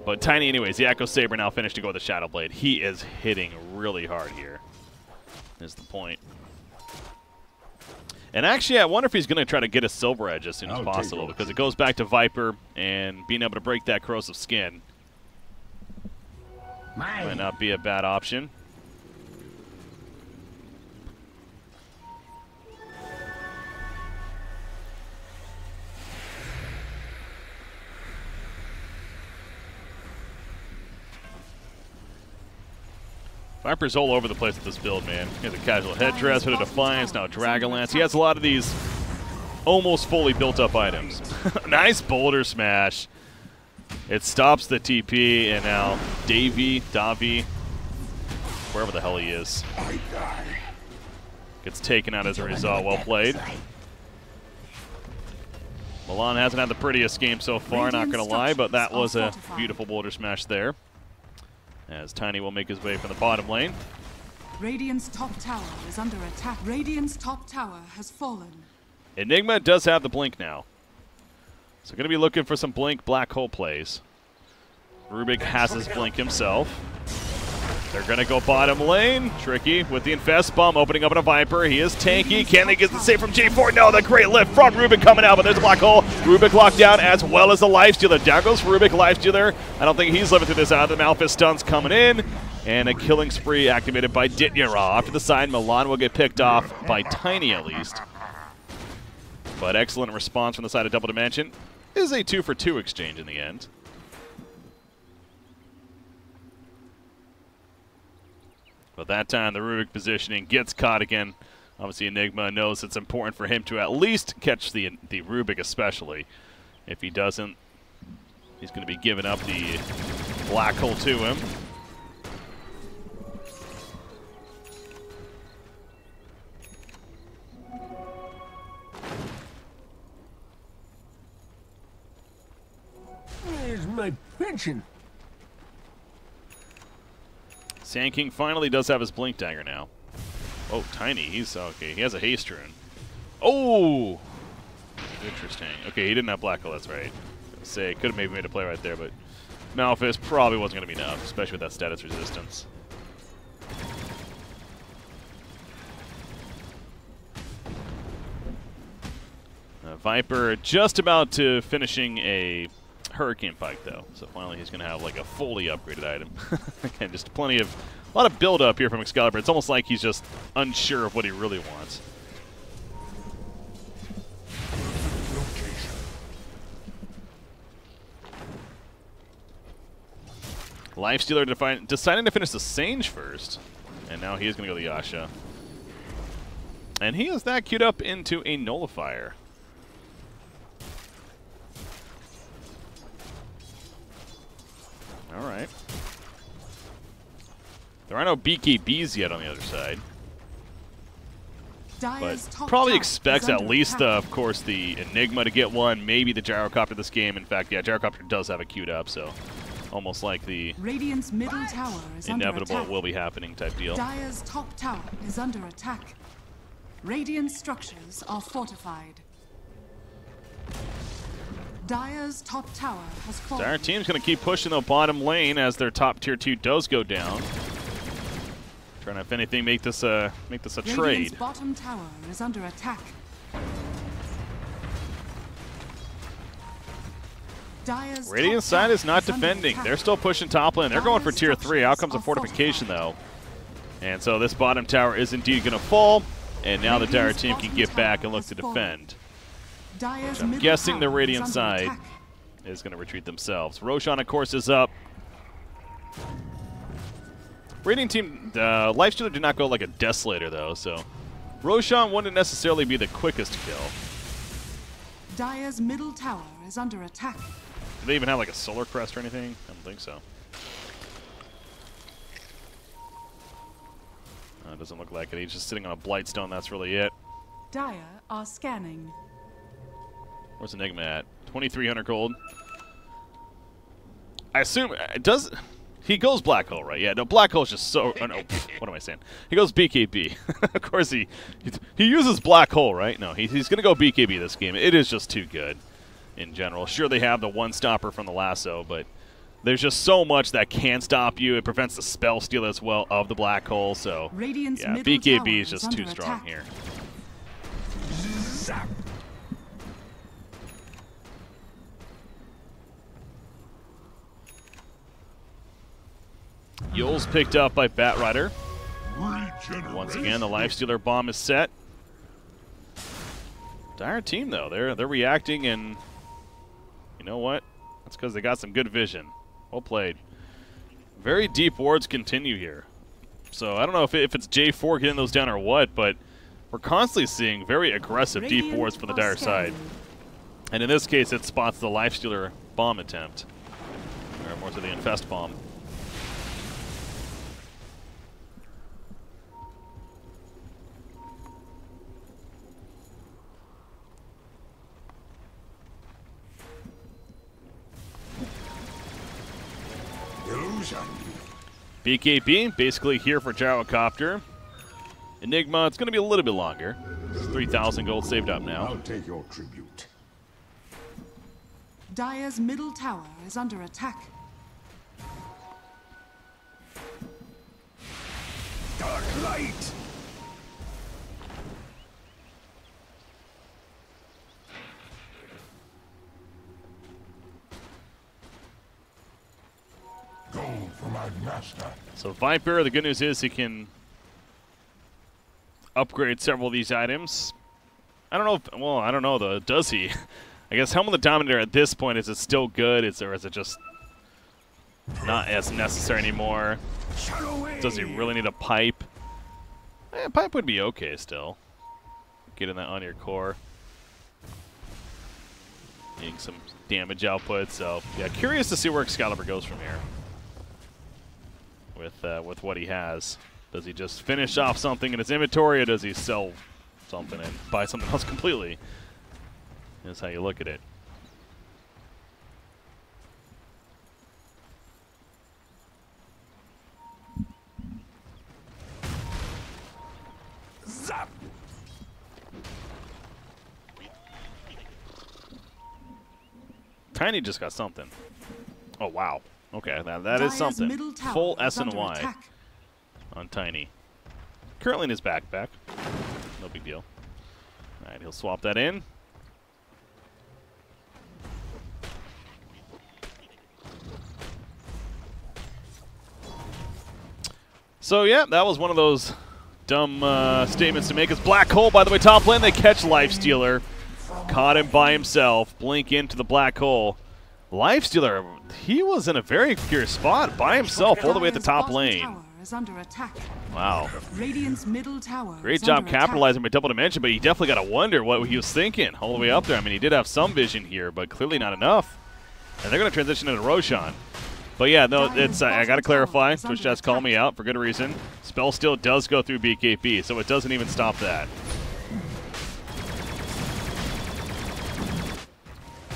But Tiny, anyways, the Echo Saber now finished to go with the Shadow Blade. He is hitting really hard here, is the point. And actually, I wonder if he's going to try to get a Silver Edge as soon as possible, because it goes back to Viper and being able to break that corrosive skin might not be a bad option. Viper's all over the place with this build, man. He has a casual headdress, Hood of Defiance, now Dragonlance. He has a lot of these almost fully built up items. Nice boulder smash. It stops the TP, and now Davi, wherever the hell he is, gets taken out as a result. Well played. Milan hasn't had the prettiest game so far, not going to lie, but that was a beautiful boulder smash there. As Tiny will make his way from the bottom lane. Radiant's top tower is under attack. Radiant's top tower has fallen. Enigma does have the blink now. So going to be looking for some blink black hole plays. Rubik has his blink himself. They're going to go bottom lane. Tricky with the Infest Bomb opening up on a Viper. He is tanky. Can they get the save from J4? No, the great lift from Rubik coming out, but there's a black hole. Rubik locked down as well as the Lifestealer. Down goes Rubik, Lifestealer. I don't think he's living through this either. The Malphite stun's coming in. And a killing spree activated by Ditnyara. Off to the side, Milan will get picked off by Tiny at least. But excellent response from the side of Double Dimension. Is a 2-for-2 exchange in the end. But that time, the Rubik positioning gets caught again. Obviously, Enigma knows it's important for him to at least catch the Rubik especially. If he doesn't, he's going to be giving up the black hole to him. Where's my pension? Sand King finally does have his Blink Dagger now. Oh, Tiny, he's okay. He has a Haste Rune. Oh! Interesting. Okay, he didn't have Black Hole, that's right. I was gonna say, could have maybe made a play right there, but Malphite probably wasn't going to be enough, especially with that status resistance. Viper just about to finishing a Hurricane Pike, though. So finally he's going to have like a fully upgraded item. Again, just a lot of build up here from Excalibur. It's almost like he's just unsure of what he really wants. Lifestealer deciding to finish the Sage first. And now he is going to go the Yasha. And he has that queued up into a Nullifier. All right. There are no BKBs yet on the other side. But probably expects at least, of course, the Enigma to get one, maybe the Gyrocopter this game. In fact, yeah, Gyrocopter does have it queued up, so almost like the Radiant's middle tower is inevitable under attack. will be happening type deal. Dire's top tower is under attack. Radiant structures are fortified. Dire's top tower has fallen. Dire team's going to keep pushing the bottom lane as their top tier 2 does go down. Trying to, if anything, make this a trade. Radiant's bottom tower is under attack. Dire's Radiant's side is not defending. They're still pushing top lane. They're going for tier 3. Out comes a fortification, though. And so this bottom tower is indeed going to fall. And now the Dire team can get back and look to defend. I'm guessing the Radiant side is going to retreat themselves. Roshan, of course, is up. Radiant team, Lifestealer did not go like a Desolator, though, so Roshan wouldn't necessarily be the quickest to kill. Dire's middle tower is under attack. Do they even have like a Solar Crest or anything? I don't think so. It doesn't look like it. He's just sitting on a Blightstone. That's really it. Dire are scanning. Where's Enigma at? 2,300 gold. I assume it does. He goes Black Hole, right? Yeah, no, Black Hole is just so. Oh, no, what am I saying? He goes BKB. Of course, he uses Black Hole, right? No, he's going to go BKB this game. It is just too good in general. Sure, they have the one stopper from the lasso, but there's just so much that can stop you. It prevents the spell steal as well of the Black Hole. So Radiant's yeah, middle BKB tower is just too under strong attack. here. Yule's picked up by Batrider. Once again, the Lifestealer bomb is set. Dire team, though, they're reacting, and you know what? That's because they got some good vision. Well played. Very deep wards continue here. So I don't know if it's J4 getting those down or what, but we're constantly seeing very aggressive D4s from the Dire side. And in this case, it spots the Lifestealer bomb attempt. Or more to the Infest bomb. BKB, basically here for Gyrocopter. Enigma, it's going to be a little bit longer. 3,000 gold saved up now. I'll take your tribute. Dire's middle tower is under attack. Dark light! Go for my master. So Viper, the good news is he can upgrade several of these items. I don't know if, well, I don't know though, does he? I guess Helm of the Dominator at this point, is it still good? Or is it just not as necessary anymore? Does he really need a pipe? Pipe would be okay still. Getting that on your core. Needing some damage output, so yeah, curious to see where Excalibur goes from here. With what he has. Does he just finish off something in his inventory, or does he sell something and buy something else completely? That's how you look at it. Zap! Tiny just got something. Oh, wow. Okay, that is something. Full S and Y on Tiny. Currently in his backpack. No big deal. All right, he'll swap that in. So, yeah, that was one of those dumb statements to make. It's Black Hole, by the way, top lane. They catch Lifestealer. Caught him by himself. Blink into the Black Hole. Lifestealer, he was in a very pure spot by himself all the way at the top lane. Wow. Radiant's middle tower. Great job capitalizing by double dimension, but you definitely got to wonder what he was thinking all the way up there. I mean, he did have some vision here, but clearly not enough. And they're going to transition into Roshan. But yeah, no, it's I got to clarify. Twitch chat's calling me out for good reason. Spell still does go through BKB, so it doesn't even stop that.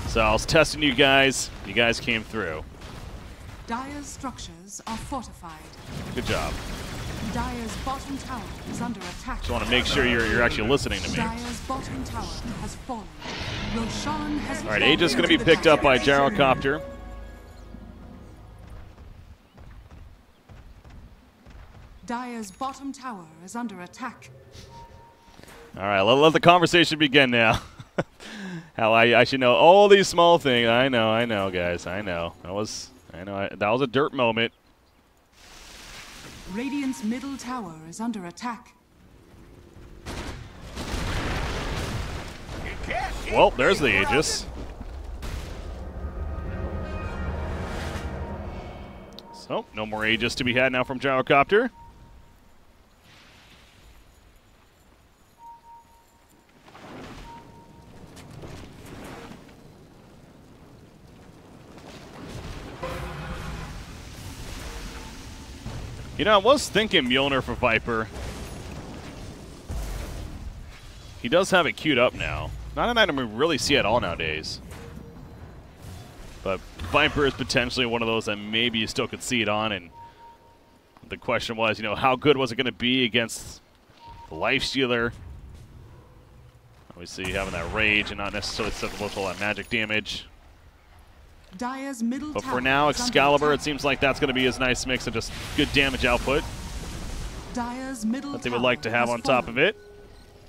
So I was testing you guys. You guys came through. Dire's structures are fortified. Good job. Dire's bottom tower is under attack. Just want to make sure you're actually listening to me. Dire's bottom tower has fallen. Roshan has All right, Aegis going to be picked up by Gyrocopter. Dire's bottom tower is under attack. All right, let the conversation begin now. How I should know all these small things. I know, guys. I know. That was a dirt moment. Radiant's middle tower is under attack. Well, there's the Aegis. So, no more Aegis to be had now from Gyrocopter. You know, I was thinking Mjolnir for Viper. He does have it queued up now. Not an item we really see at all nowadays. But Viper is potentially one of those that maybe you still could see it on. And the question was, you know, how good was it going to be against the Lifestealer? Obviously, having that rage and not necessarily susceptible to all that magic damage. Dire's middle But for now, Excalibur, it seems like that's going to be his nice mix of just good damage output Dire's middle that they would like to have on top of it.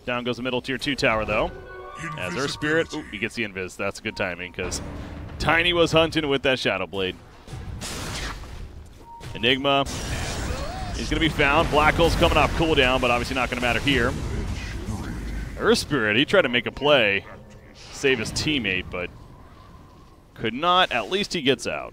Down goes the middle tier 2 tower, though. As Earth Spirit, ooh, he gets the invis. That's good timing, because Tiny was hunting with that Shadow Blade. Enigma, he's going to be found. Black Hole's coming off cooldown, but obviously not going to matter here. Earth Spirit, he tried to make a play, save his teammate, but could not. At least he gets out.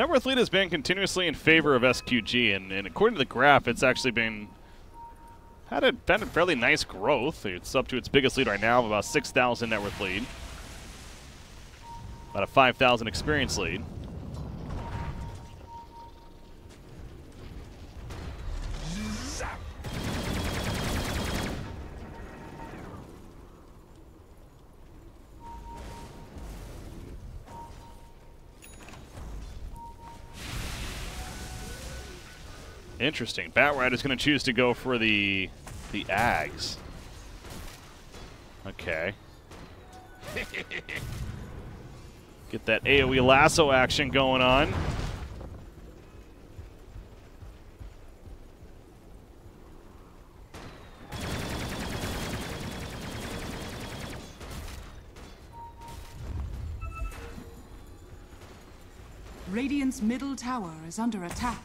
Networth lead has been continuously in favor of SQG, and according to the graph, it's actually been had a fairly nice growth. It's up to its biggest lead right now of about 6,000 net worth lead. About a 5,000 experience lead. Interesting. Batrider's going to choose to go for the Ags. Okay. Get that AoE lasso action going on. Radiant's middle tower is under attack.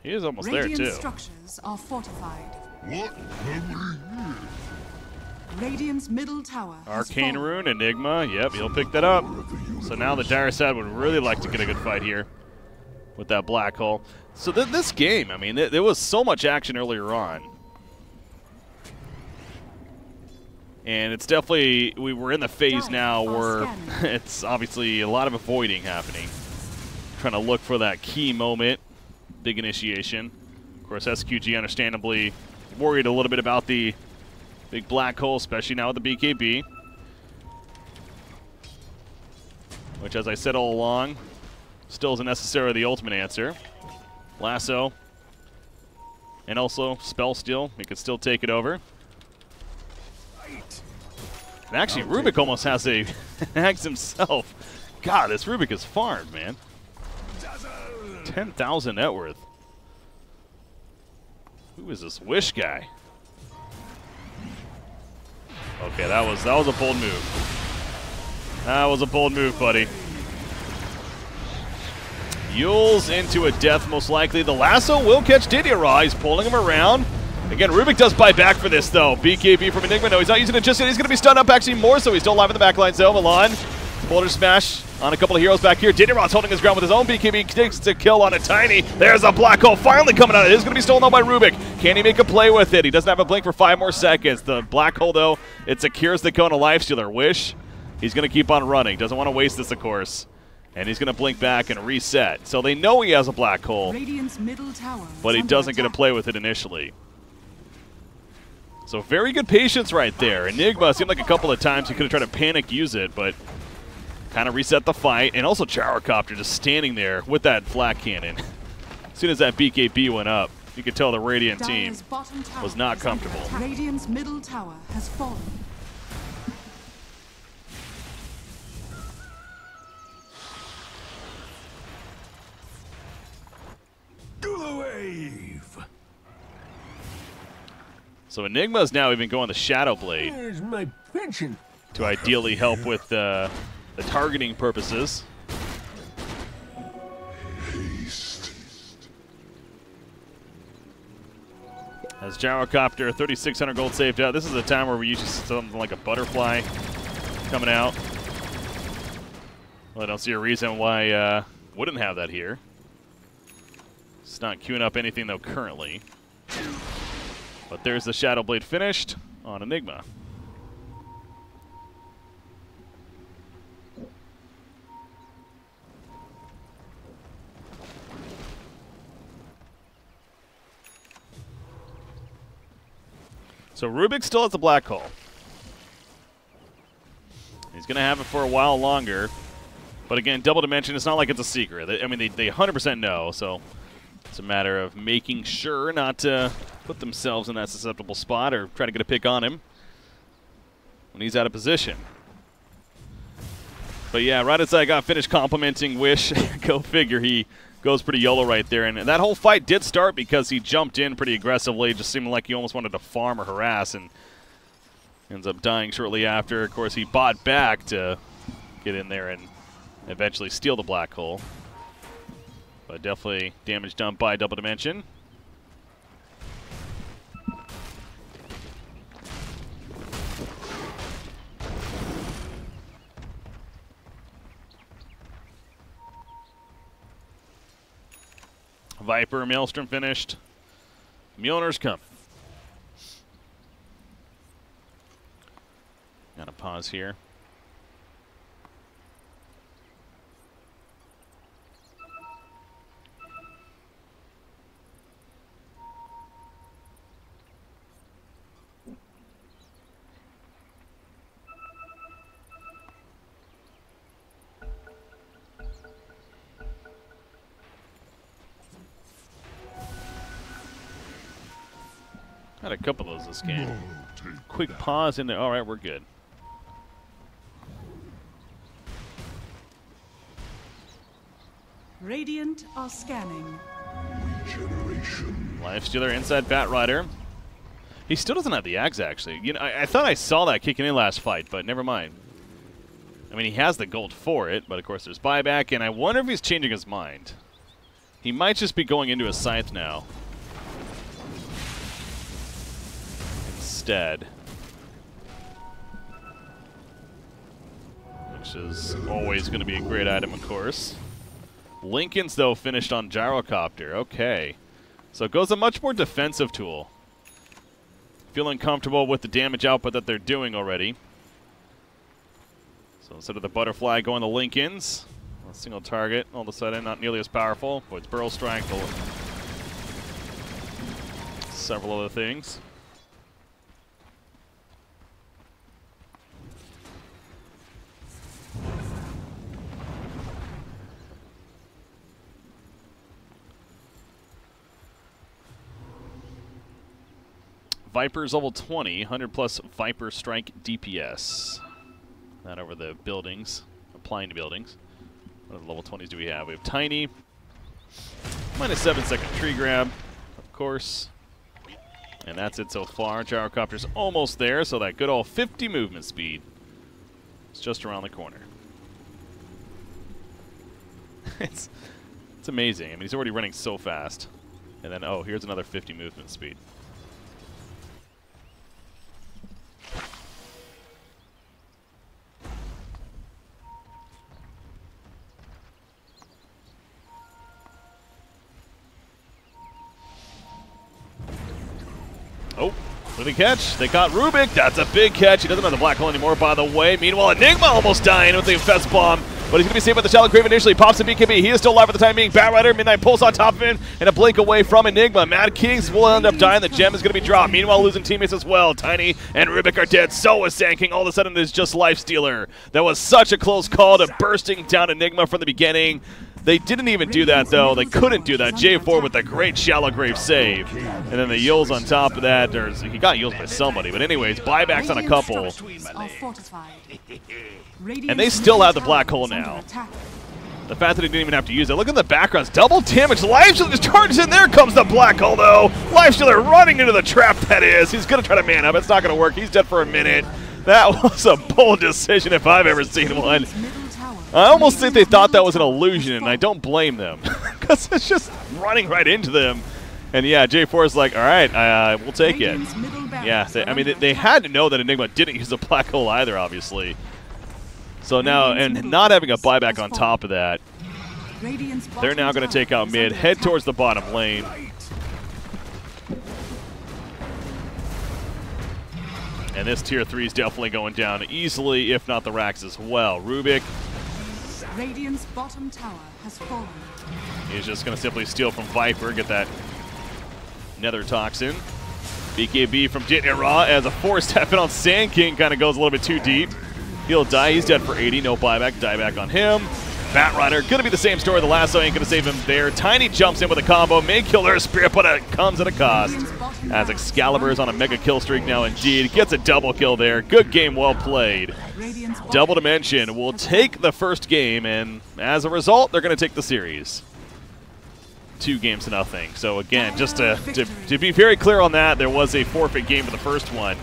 He is almost there, too. Radiant structures are fortified. What have we Radiant's middle tower has Arcane fallen. Rune, Enigma. Yep, he'll pick that up. So now the Dire side would really like to get a good fight here with that black hole. So this game, I mean, there was so much action earlier on. And it's definitely, we're in the phase now where it's obviously a lot of avoiding happening. Trying to look for that key moment, big initiation. Of course, SQG understandably worried a little bit about the big black hole, especially now with the BKB. Which, as I said all along, still isn't necessarily the ultimate answer. Lasso. And also Spell Steal. He could still take it over. And actually, Rubik almost has a Axe himself. God, this Rubik is farmed, man. 10,000 net worth. Who is this Wish guy? Okay, that was a bold move. That was a bold move, buddy. Yule's into a death, most likely. The lasso will catch Didier. He's pulling him around. Again, Rubik does buy back for this, though. BKB from Enigma. No, he's not using it just yet. He's going to be stunned up, actually, more so. He's still alive in the backline, though. Milan. Boulder smash on a couple of heroes back here. Didier's holding his ground with his own BKB. Takes to kill on a Tiny. There's a black hole finally coming out. It is going to be stolen out by Rubik. Can he make a play with it? He doesn't have a blink for 5 more seconds. The black hole, though, it secures the kill on a lifestealer. Wish. He's going to keep on running. Doesn't want to waste this, of course. And he's going to blink back and reset. So they know he has a black hole, Middle tower but he doesn't get to play with it initially. So very good patience right there. Enigma seemed like a couple of times he could have tried to panic use it, but kind of reset the fight. And also Gyrocopter just standing there with that flak cannon. As soon as that BKB went up, you could tell the Radiant team was not comfortable. Radiant's middle tower has fallen. Do the wave! So Enigma's now even going the Shadow Blade There's my pension. to ideally help with the targeting purposes. Haste. As Gyrocopter, 3,600 gold saved out. This is a time where we usually see something like a butterfly coming out. Well, I don't see a reason why wouldn't have that here. It's not queuing up anything, though, currently. But there's the Shadow Blade finished on Enigma. So Rubik still has the black hole. He's going to have it for a while longer. But again, Double Dimension, it's not like it's a secret. I mean, they 100% know, so it's a matter of making sure not to put themselves in that susceptible spot or try to get a pick on him when he's out of position. But yeah, right as I got finished complimenting Wish, go figure, he goes pretty YOLO right there. And that whole fight did start because he jumped in pretty aggressively, just seeming like he almost wanted to farm or harass, and ends up dying shortly after. Of course, he bought back to get in there and eventually steal the black hole. But definitely damage done by Double Dimension. Viper, Maelstrom finished. Mjolnir's coming. Gotta pause here. Had a couple of those this game. Quick pause in there. All right, we're good. Radiant are scanning. Regeneration. Lifestealer inside Batrider. He still doesn't have the Axe, actually. You know, I thought I saw that kicking in last fight, but never mind. I mean, he has the gold for it, but of course there's buyback, and I wonder if he's changing his mind. He might just be going into a Scythe now. Instead. Which is always going to be a great item, of course. Lincoln's, though, finished on Gyrocopter. Okay. So it goes a much more defensive tool. Feeling comfortable with the damage output that they're doing already. So instead of the Butterfly going to Lincoln's, a single target, all of a sudden not nearly as powerful. But it's Burrow Strike, several other things. Viper's level 20, 100 plus Viper Strike DPS. That over the buildings, applying to buildings. What other level 20s do we have? We have Tiny, minus 7-second tree grab, of course. And that's it so far. Gyrocopter's almost there, so that good old 50 movement speed is just around the corner. It's amazing. I mean, he's already running so fast. And then, oh, here's another 50 movement speed. Oh, look at the catch. They caught Rubik. That's a big catch. He doesn't have the black hole anymore, by the way. Meanwhile, Enigma almost dying with the Infest Bomb, but he's going to be saved by the Shallow Grave initially. Pops in BKB. He is still alive at the time being. Batrider, Midnight pulls on top of him, and a blink away from Enigma. Mad Kings will end up dying. The gem is going to be dropped. Meanwhile, losing teammates as well. Tiny and Rubik are dead. So is Sand King. All of a sudden, there's just Lifestealer. That was such a close call to bursting down Enigma from the beginning. They didn't even do that, though. They couldn't do that. J4 with a great Shallow Grave save. And then the Yules on top of that. He got Yules by somebody. But anyways, buybacks on a couple. And they still have the black hole now. The fact that he didn't even have to use it. Look at the backgrounds. Double damage. Lifestealer just charges in. There comes the black hole, though. Lifestealer running into the trap, that is. He's going to try to man up. It's not going to work. He's dead for a minute. That was a bold decision if I've ever seen one. I almost think they thought that was an illusion, and I don't blame them. Because it's just running right into them. And yeah, J4 is like, all right, we'll take it. Yeah, I mean, they had to know that Enigma didn't use a black hole either, obviously. So now, and not having a buyback on top of that, they're now going to take out mid, head towards the bottom lane. And this tier 3 is definitely going down easily, if not the racks as well. Rubik. Radiant's bottom tower has fallen. He's just going to simply steal from Viper, get that Nether Toxin. BKB from Ditya Raw as a 4-step in on Sand King kind of goes a little bit too deep. He'll die. He's dead for 80. No buyback. Dieback on him. Batrider, going to be the same story. The lasso ain't going to save him there. Tiny jumps in with a combo. May kill her spirit, but it comes at a cost. As Excalibur is on a mega kill streak now indeed. Gets a double kill there. Good game, well played. Double Dimension will take the first game, and as a result, they're going to take the series. 2-0. So again, just to be very clear on that, there was a forfeit game for the first one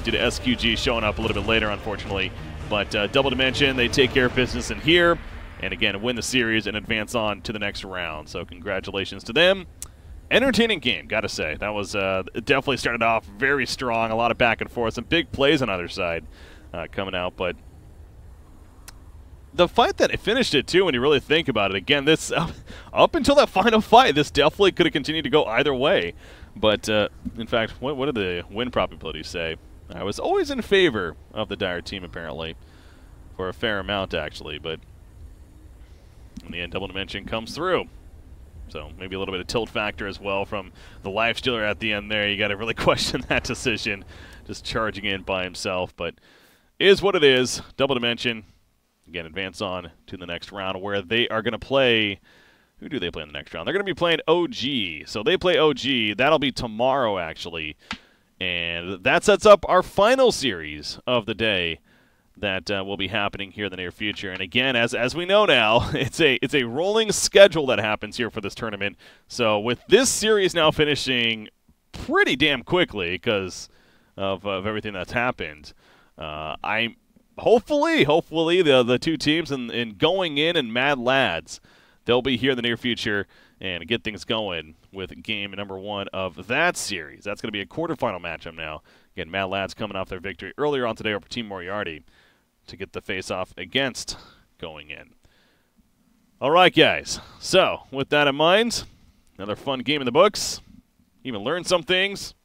due to SQG showing up a little bit later, unfortunately. But Double Dimension, they take care of business in here, and again, win the series and advance on to the next round. So congratulations to them. Entertaining game, gotta say. That was it definitely started off very strong, a lot of back and forth, some big plays on either side coming out, but the fight that finished it, too, when you really think about it, again, this up until that final fight, this definitely could have continued to go either way. But, in fact, what did the win probabilities say? I was always in favor of the Dire team, apparently, for a fair amount, actually. But in the end, Double Dimension comes through. So maybe a little bit of tilt factor as well from the Lifestealer at the end there. You got to really question that decision, just charging in by himself. But is what it is. Double Dimension, again, advance on to the next round where they are going to play. Who do they play in the next round? They're going to be playing OG. So they play OG. That'll be tomorrow, actually. And that sets up our final series of the day that will be happening here in the near future. And again, as we know now, it's a rolling schedule that happens here for this tournament. So with this series now finishing pretty damn quickly because of everything that's happened, I'm hopefully the two teams in going in and Mad Lads, they'll be here in the near future and get things going with game number 1 of that series. That's going to be a quarterfinal matchup now. Again, Mad Lads coming off their victory earlier on today over Team Moriarty to get the face-off against going in. All right, guys. So, with that in mind, another fun game in the books. Even learned some things,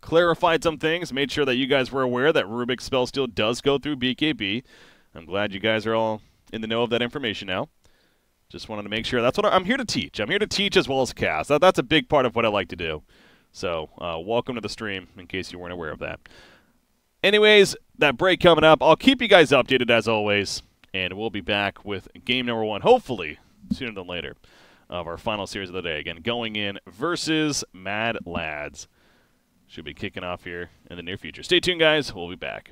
clarified some things, made sure that you guys were aware that Rubik's Spell Steel does go through BKB. I'm glad you guys are all in the know of that information now. Just wanted to make sure. That's what I'm here to teach. I'm here to teach as well as cast. That's a big part of what I like to do. So, welcome to the stream, in case you weren't aware of that. Anyways, that break coming up. I'll keep you guys updated as always, and we'll be back with game number 1, hopefully sooner than later, of our final series of the day. Again, going in versus Mad Lads. Should be kicking off here in the near future. Stay tuned, guys. We'll be back.